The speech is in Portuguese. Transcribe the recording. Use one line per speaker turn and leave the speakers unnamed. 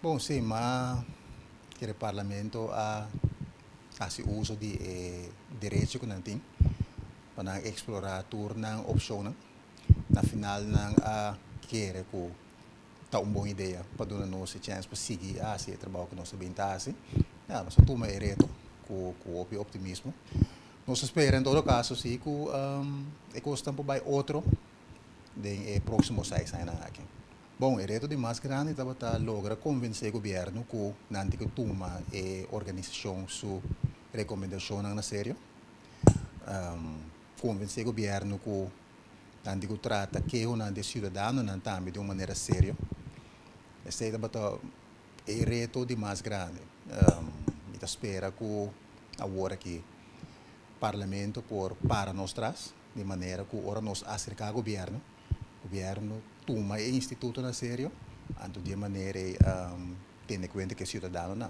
Bom, sim, mas que o parlamento faz uso de direito que não tem para explorar tornar opções. Na final, não quer que tá uma boa ideia para dar nos chance para seguir esse trabalho que nós sabemos assim. Mas tu me reto com optimismo. Nós esperamos em todo caso sim que é constante para outro de próximo 6 anos aqui. Bom, o reto de mais grande estava a lograr convencer o governo que não tem que tomar a organização sua recomendação na sério. Convencer o governo que não tem que tratar que o cidadão não também de uma maneira séria. Esse é o reto de mais grande. Eu espero que agora que o parlamento por para nós traz, de maneira que agora nós acercar o governo toma o instituto na sério, de maneira ter em conta que o cidadão não.